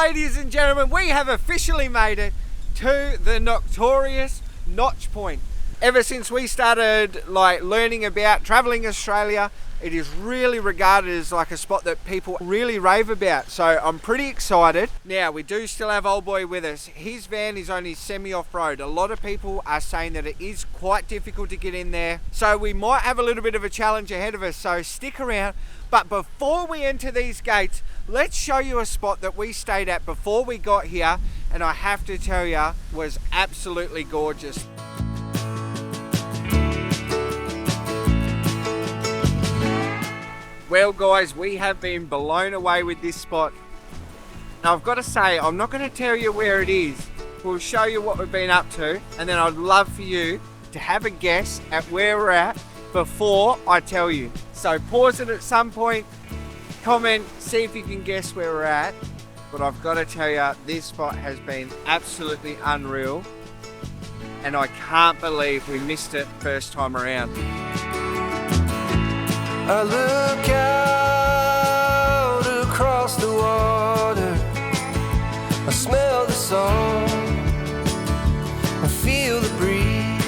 ladies and gentlemen, we have officially made it to the notorious Notch Point. Ever since we started learning about traveling Australia, it is really regarded as like a spot that people really rave about. So I'm pretty excited. Now, we do still have old boy with us. His van is only semi-off-road. A lot of people are saying that it is quite difficult to get in there. So we might have a little bit of a challenge ahead of us. So stick around. But before we enter these gates, let's show you a spot that we stayed at before we got here. And I have to tell you, was absolutely gorgeous. Well guys, we have been blown away with this spot. Now I've got to say, I'm not going to tell you where it is. We'll show you what we've been up to, and then I'd love for you to have a guess at where we're at before I tell you. So pause it at some point, comment, see if you can guess where we're at. But I've got to tell you, this spot has been absolutely unreal, and I can't believe we missed it first time around. I look out across the water, I smell the salt, I feel the breeze,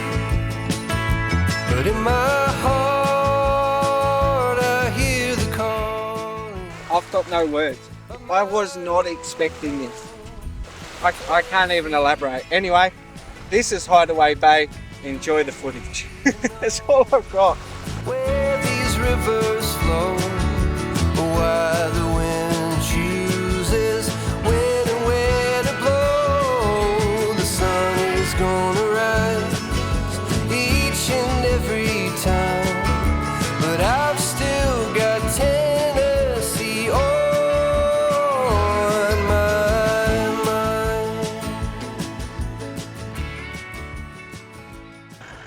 but in my heart I hear the call. I've got no words. I was not expecting this. I can't even elaborate. Anyway, this is Hideaway Bay. Enjoy the footage. That's all I've got. Where these rivers flow, why the wind chooses when and where to blow. The sun is gonna rise each and every time, but I've still got Tennessee on my mind.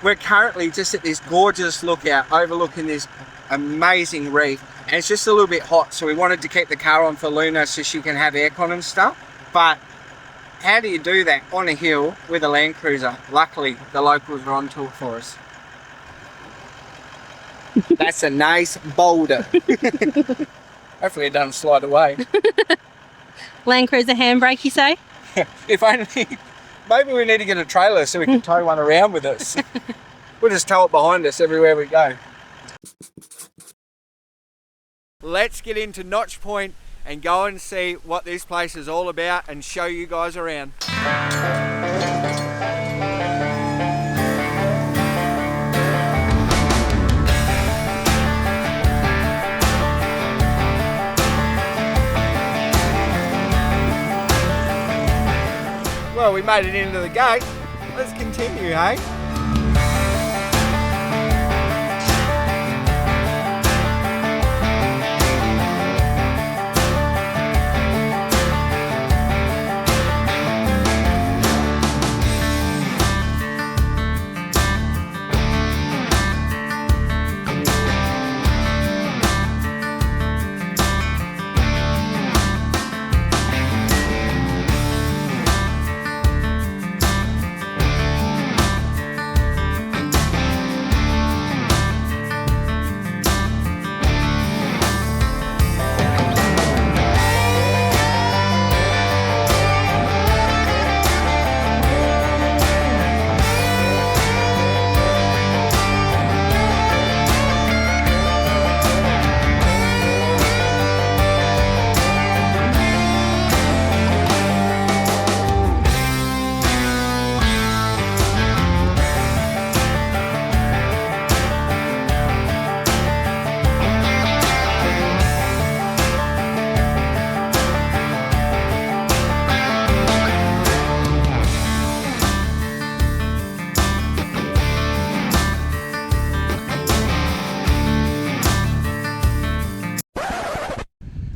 We're currently just at this gorgeous lookout overlooking this amazing reef, and it's just a little bit hot, so we wanted to keep the car on for Luna so she can have aircon and stuff. But how do you do that on a hill with a landcruiser? Luckily the locals are on tour for us. That's a nice boulder. Hopefully it doesn't slide away. Landcruiser handbrake, you say? If only. Maybe we need to get a trailer so we can tow one around with us. We'll just tow it behind us everywhere we go. Let's get into Notch Point and go and see what this place is all about and show you guys around. Well, we made it into the gate. Let's continue, hey?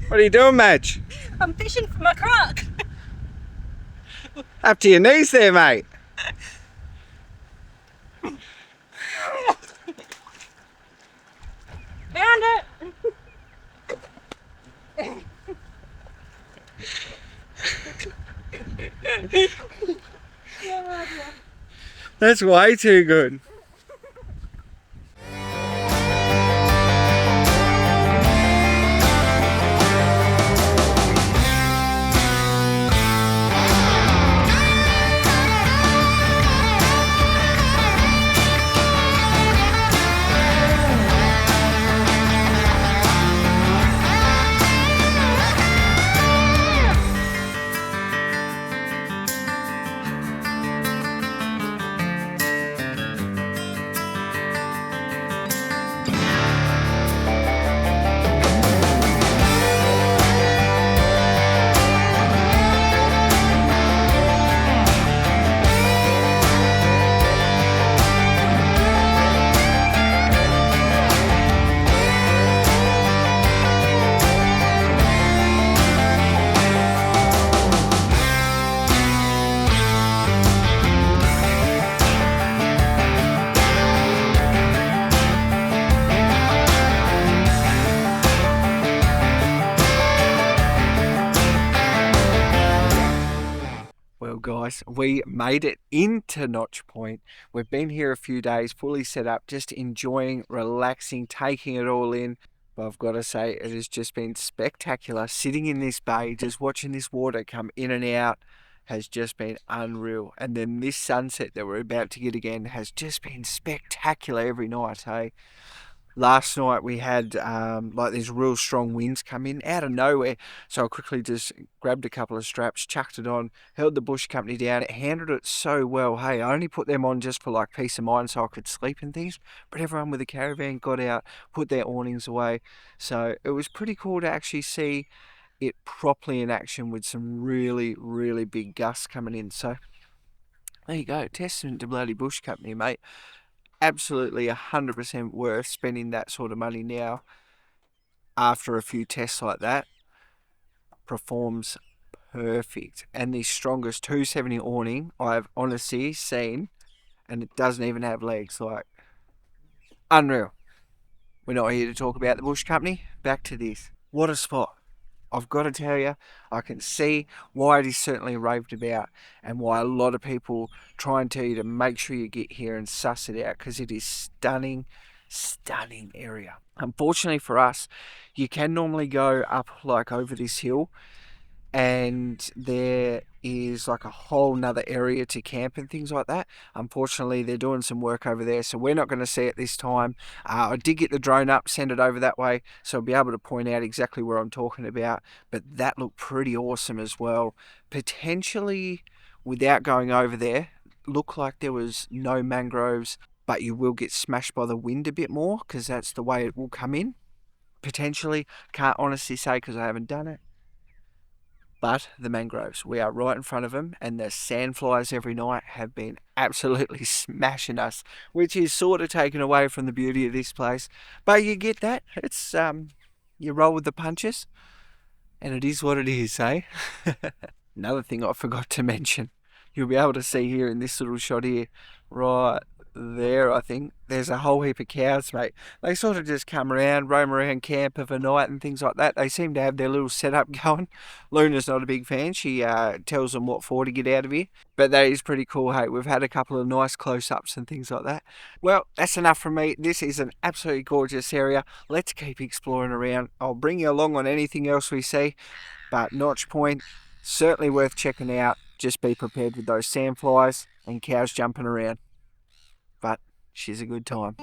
What are you doing, Madge? I'm fishing for my croc. Up to your knees there, mate. Found it. That's way too good. Well, guys, we made it into Notch Point. We've been here a few days, fully set up, just enjoying, relaxing, taking it all in. But I've got to say, it has just been spectacular. Sitting in this bay, just watching this water come in and out has just been unreal. And then this sunset that we're about to get again has just been spectacular every night, hey? Last night we had like these real strong winds come in out of nowhere, so I quickly just grabbed a couple of straps, chucked it on, held the bush company down. It handled it so well. Hey, I only put them on just for like peace of mind so I could sleep and things, but everyone with the caravan got out, put their awnings away, so it was pretty cool to actually see it properly in action with some really, really big gusts coming in. So there you go, testament to bloody bush company, mate. Absolutely 100% worth spending that sort of money now after a few tests like that. Performs perfect. And the strongest 270 awning I've honestly seen, and it doesn't even have legs. Like, unreal. We're not here to talk about the Bush Company. Back to this. What a spot. I've got to tell you, I can see why it is certainly raved about and why a lot of people try and tell you to make sure you get here and suss it out, because it is stunning, stunning area. Unfortunately for us, you can normally go up like over this hill and there is like a whole nother area to camp and things like that. Unfortunately, they're doing some work over there, so we're not going to see it this time. I did get the drone up, send it over that way, so I'll be able to point out exactly where I'm talking about, but that looked pretty awesome as well. Potentially, without going over there, looked like there was no mangroves, but you will get smashed by the wind a bit more, because that's the way it will come in. Potentially, can't honestly say because I haven't done it. But the mangroves, we are right in front of them, and the sandflies every night have been absolutely smashing us, which is sort of taken away from the beauty of this place. But you get that. It's, you roll with the punches, and it is what it is, eh? Another thing I forgot to mention, you'll be able to see here in this little shot here, right there, I think, there's a whole heap of cows, mate. They sort of just come around, roam around camp of a night and things like that. They seem to have their little setup going. Luna's not a big fan. She tells them what for to get out of here. But that is pretty cool, hey. We've had a couple of nice close-ups and things like that. Well, that's enough from me. This is an absolutely gorgeous area. Let's keep exploring around. I'll bring you along on anything else we see. But Notch Point, certainly worth checking out. Just be prepared with those sandflies and cows jumping around. But she's a good time.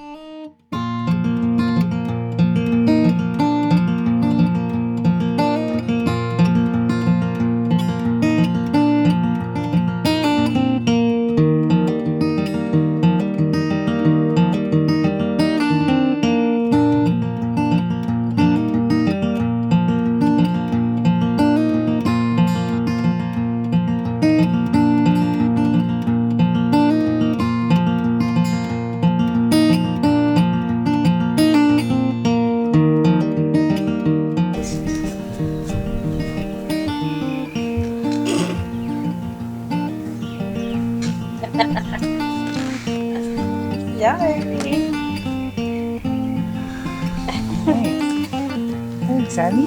Thanks, Abby.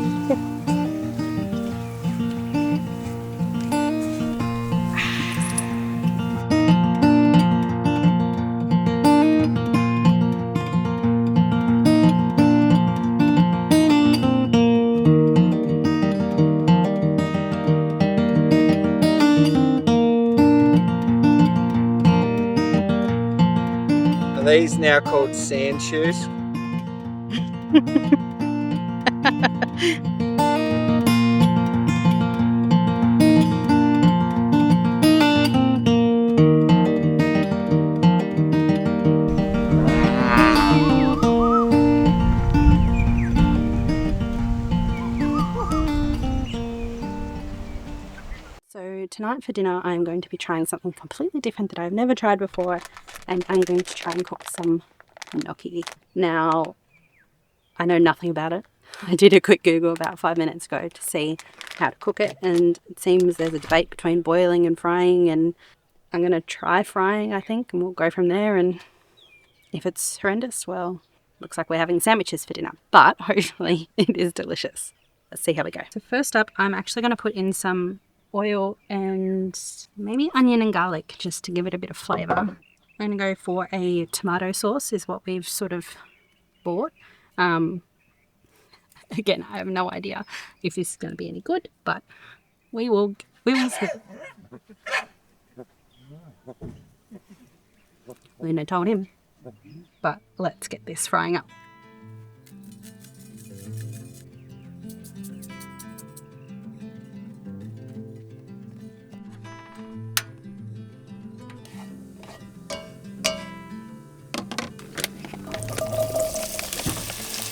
Are these now called sand shoes? So tonight for dinner I'm going to be trying something completely different that I've never tried before, and I'm going to try and cook some gnocchi. Now, I know nothing about it. I did a quick Google about 5 minutes ago to see how to cook it, and it seems there's a debate between boiling and frying, and I'm going to try frying, I think, and we'll go from there. And if it's horrendous, well, looks like we're having sandwiches for dinner, but hopefully it is delicious. Let's see how we go. So first up, I'm actually going to put in some oil and maybe onion and garlic just to give it a bit of flavour. We're going to go for a tomato sauce is what we've sort of bought. Again, I have no idea if this is going to be any good, but we will see. Luna told him, but let's get this frying up.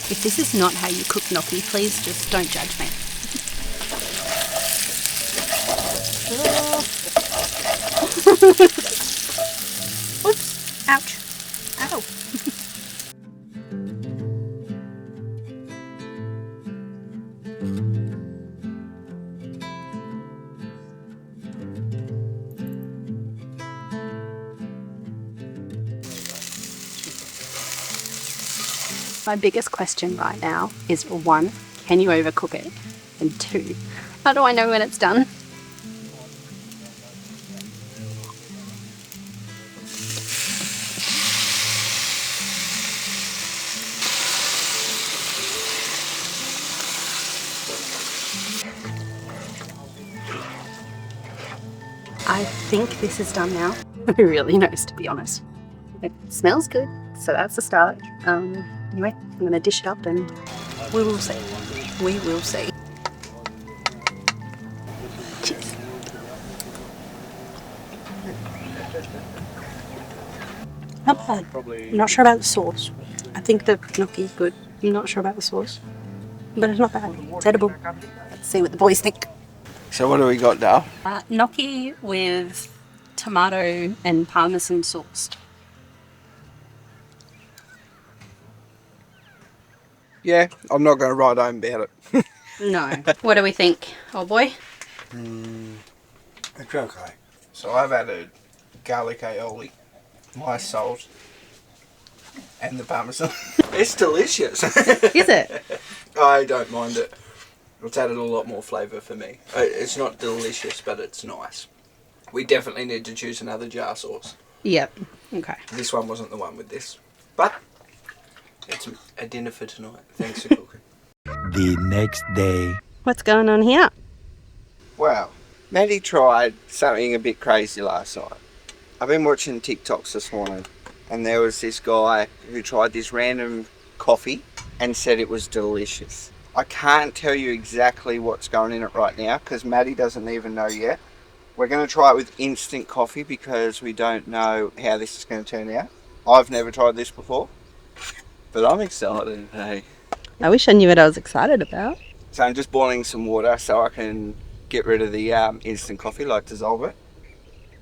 If this is not how you cook gnocchi, please just don't judge me. Oops. Ouch. Ow. My biggest question right now is, one, can you overcook it? And two, how do I know when it's done? I think this is done now. Who really knows, to be honest? It smells good, so that's the start. Anyway, I'm going to dish it up and we will see. We will see. Cheers. Not bad. I'm not sure about the sauce. I think the gnocchi is good. I'm not sure about the sauce. But it's not bad. It's edible. Let's see what the boys think. So what do we got, Dale? Gnocchi with tomato and parmesan sauce. Yeah, I'm not going to write home about it. No. What do we think, old boy? It's okay. So I've added garlic aioli, my salt, and the parmesan. It's delicious. Is it? I don't mind it. It's added a lot more flavour for me. It's not delicious, but it's nice. We definitely need to choose another jar sauce. Yep. Okay. This one wasn't the one with this. But it's a dinner for tonight. Thanks for cooking. The next day. What's going on here? Wow. Maddie tried something a bit crazy last night. I've been watching TikToks this morning, and there was this guy who tried this random coffee and said it was delicious. I can't tell you exactly what's going in it right now because Maddie doesn't even know yet. We're going to try it with instant coffee because we don't know how this is going to turn out. I've never tried this before, but I'm excited. Hey. I wish I knew what I was excited about. So I'm just boiling some water so I can get rid of the instant coffee, like dissolve it.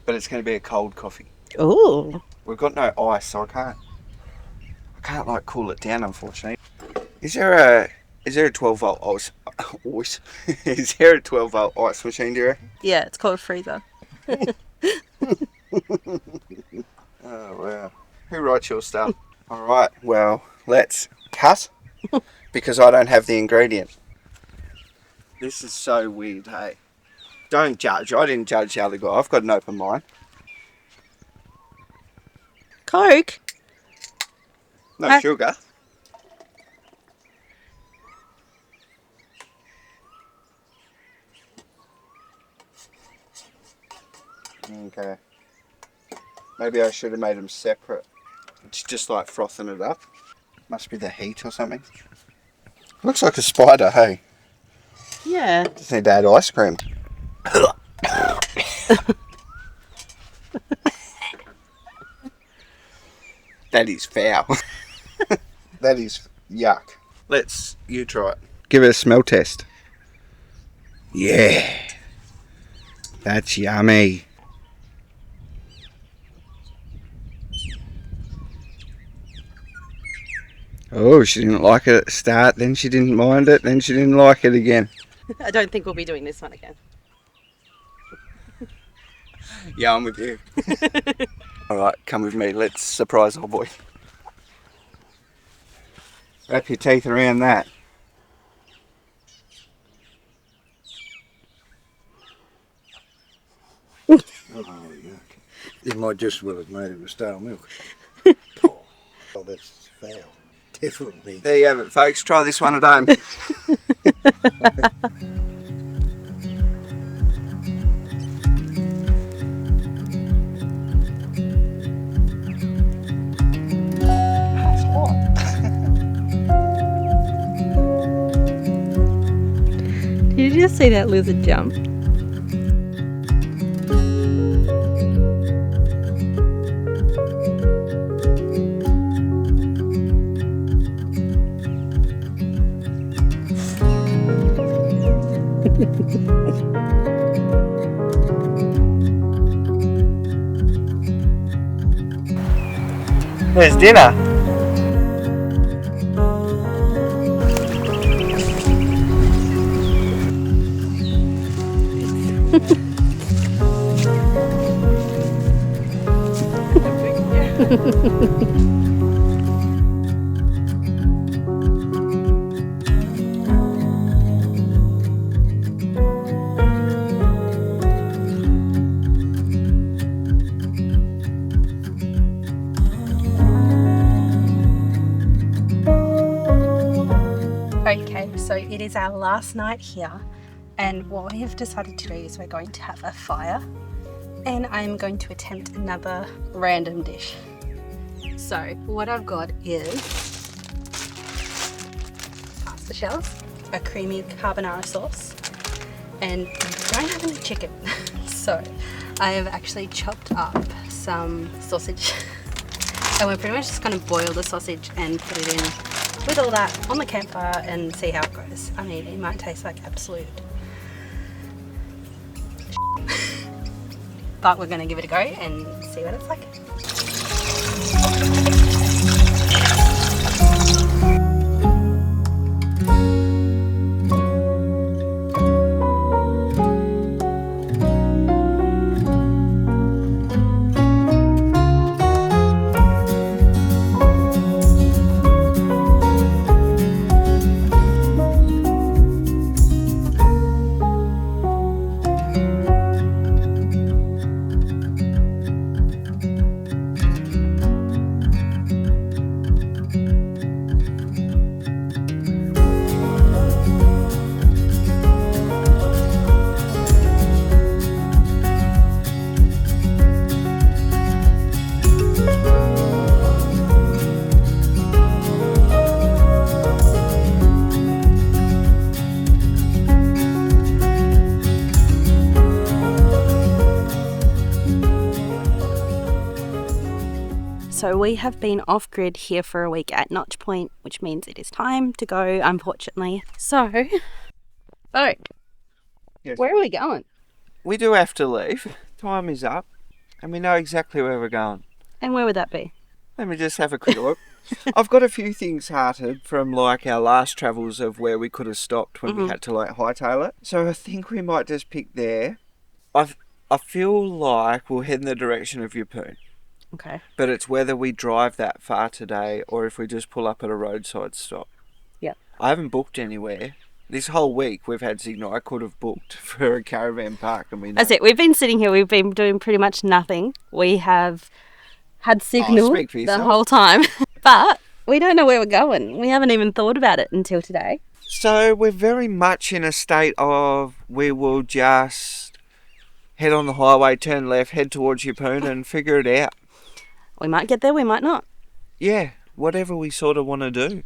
But it's going to be a cold coffee. Ooh. We've got no ice, so I can't like cool it down, unfortunately. Is there a 12 volt ice? Is there a 12 volt ice machine, do you reckon? Yeah, it's called a freezer. Oh wow. Who writes your stuff? Alright, well, let's cut because I don't have the ingredient. This is so weird, hey. Don't judge. I didn't judge the other guy. I've got an open mind. Coke? No sugar. Okay. Maybe I should have made them separate. It's just like frothing it up. Must be the heat or something. Looks like a spider, hey. Yeah. Just need to add ice cream. That is foul. That is yuck. You try it. Give it a smell test. Yeah. That's yummy. Oh, she didn't like it at the start, then she didn't mind it, then she didn't like it again. I don't think we'll be doing this one again. Yeah, I'm with you. Alright, come with me. Let's surprise old boy. Wrap your teeth around that. Oh, yuck. You might just as well have made it with stale milk. Oh, that's foul. Definitely. There you have it, folks. Try this one at home. Did you just see that lizard jump? There's dinner. Okay, so it is our last night here, and what we have decided to do is we're going to have a fire, and I'm going to attempt another random dish. So what I've got is pasta shells, a creamy carbonara sauce, and I don't have any chicken. So I have actually chopped up some sausage, and we're pretty much just going to boil the sausage and put it in with all that on the campfire and see how it goes. I mean, it might taste like absolute but we're going to give it a go and see what it's like. So we have been off grid here for a week at Notch Point, which means it is time to go, unfortunately. So, Beau, Yes. where are we going? We do have to leave. Time is up, and we know exactly where we're going. And where would that be? Let me just have a quick look. I've got a few things hearted from like our last travels of where we could have stopped when we had to like hightail it. So I think we might just pick there. I feel like we'll head in the direction of Yeppoon. Okay. But it's whether we drive that far today or if we just pull up at a roadside stop. Yep. I haven't booked anywhere. This whole week we've had signal. I could have booked for a caravan park. I mean, That's it. We've been sitting here. We've been doing pretty much nothing. We have had signal speak for the yourself. whole time. But we don't know where we're going. We haven't even thought about it until today. So we're very much in a state of we will just head on the highway, turn left, head towards Yeppoon and figure it out. We might get there, we might not. Yeah, whatever we sort of want to do.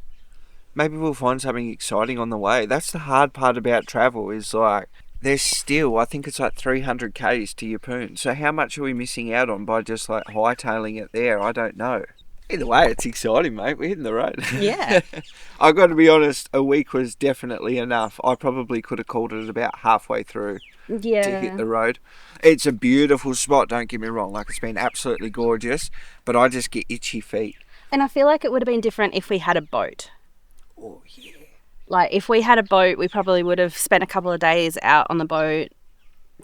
Maybe we'll find something exciting on the way. That's the hard part about travel is like, there's still, I think it's like 300 k's to Yeppoon. So how much are we missing out on by just like hightailing it there? I don't know. Either way, it's exciting, mate. We're hitting the road. Yeah. I've got to be honest, a week was definitely enough. I probably could have called it about halfway through to hit the road. It's a beautiful spot, don't get me wrong. Like, it's been absolutely gorgeous, but I just get itchy feet. And I feel like it would have been different if we had a boat. Oh, yeah. Like, if we had a boat, we probably would have spent a couple of days out on the boat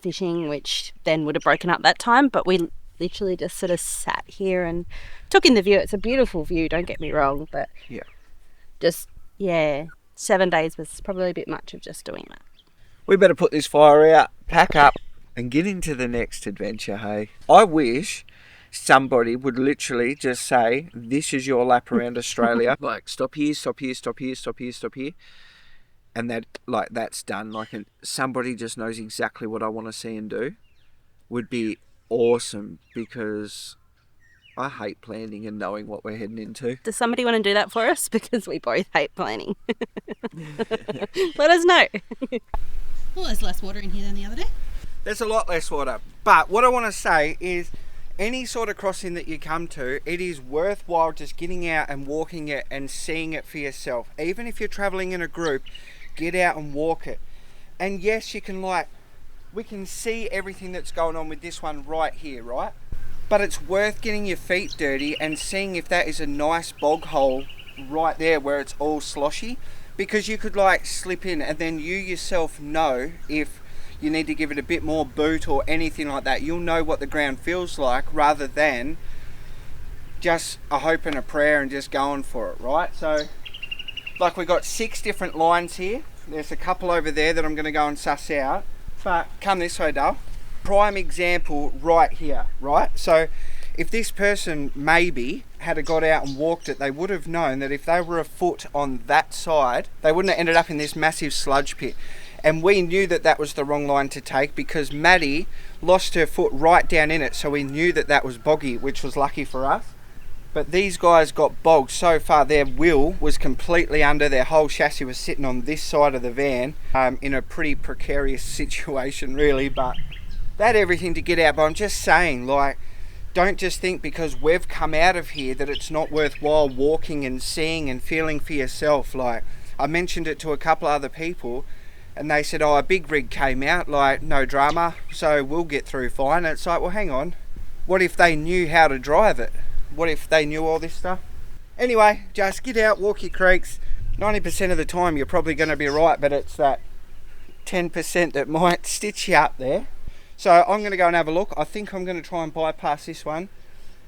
fishing, which then would have broken up that time. But we literally just sort of sat here and took in the view. It's a beautiful view, don't get me wrong, but Yeah. just, yeah, 7 days was probably a bit much of just doing that. We better put this fire out, pack up, and get into the next adventure, hey. I wish somebody would literally just say, this is your lap around Australia. Like, stop here, stop here, stop here, stop here, stop here. And that, like, that's done. Like, somebody just knows exactly what I want to see and do would be awesome, because I hate planning and knowing what we're heading into. Does somebody want to do that for us? Because we both hate planning. Let us know. Well, there's less water in here than the other day. There's a lot less water. But what I want to say is, any sort of crossing that you come to, it is worthwhile just getting out and walking it and seeing it for yourself. Even if you're traveling in a group, get out and walk it. And yes, you can, like, we can see everything that's going on with this one right here, right? But it's worth getting your feet dirty and seeing if that is a nice bog hole right there where it's all sloshy, because you could, like, slip in, and then you yourself know if you need to give it a bit more boot or anything like that. You'll know what the ground feels like, rather than just a hope and a prayer and just going for it, right? So, like, we got 6 different lines here. There's a couple over there that I'm going to go and suss out. But come this way, Dale. Prime example right here, right? So if this person maybe had got out and walked it, they would have known that if they were a foot on that side, they wouldn't have ended up in this massive sludge pit. And we knew that that was the wrong line to take, because Madi lost her foot right down in it, so we knew that that was boggy, which was lucky for us. But these guys got bogged so far, their wheel was completely under, their whole chassis was sitting on this side of the van, in a pretty precarious situation really, but they had everything to get out. But I'm just saying, like, don't just think because we've come out of here that it's not worthwhile walking and seeing and feeling for yourself. Like, I mentioned it to a couple other people, and they said, oh, a big rig came out, like, no drama, so we'll get through fine. And it's like, well, hang on, what if they knew how to drive it? What if they knew all this stuff? Anyway, just get out, walk your creeks. 90% of the time you're probably going to be right, but it's that 10% that might stitch you up there. So I'm going to go and have a look. I think I'm going to try and bypass this one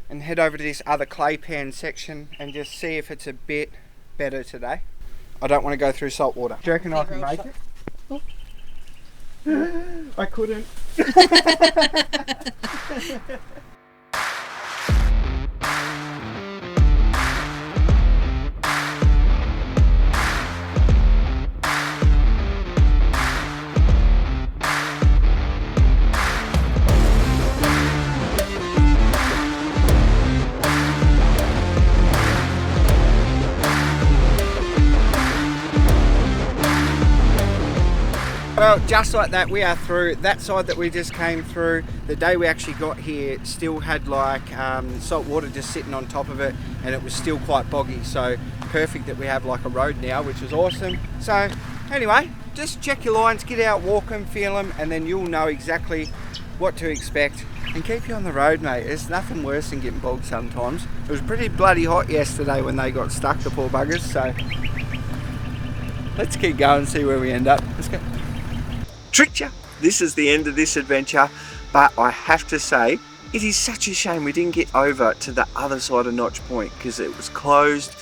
and head over to this other clay pan section and just see if it's a bit better today. I don't want to go through salt water. Do you reckon I can make it? I couldn't. Well, just like that, we are through. That side that we just came through, the day we actually got here, still had like salt water just sitting on top of it, and it was still quite boggy. So perfect that we have like a road now, which is awesome. So anyway, just check your lines, get out, walk them, feel them, and then you'll know exactly what to expect. And keep you on the road, mate. There's nothing worse than getting bogged sometimes. It was pretty bloody hot yesterday when they got stuck, the poor buggers. So let's keep going and see where we end up. Let's go. Tricked ya! This is the end of this adventure, but I have to say, it is such a shame we didn't get over to the other side of Notch Point, because it was closed.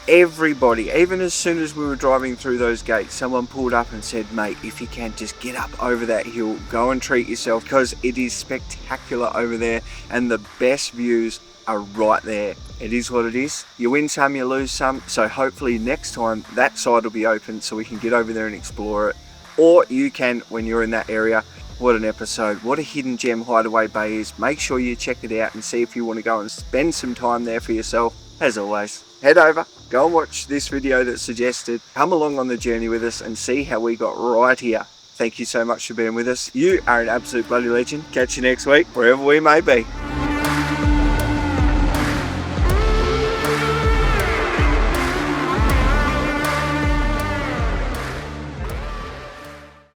Everybody, even as soon as we were driving through those gates, someone pulled up and said, mate, if you can, just get up over that hill, go and treat yourself, because it is spectacular over there, and the best views are right there. It is what it is. You win some, you lose some, so hopefully next time that side will be open so we can get over there and explore it. Or you can when you're in that area. What an episode. What a hidden gem Hideaway Bay is. Make sure you check it out and see if you want to go and spend some time there for yourself. As always, head over, go and watch this video that's suggested. Come along on the journey with us and see how we got right here. Thank you so much for being with us. You are an absolute bloody legend. Catch you next week, wherever we may be.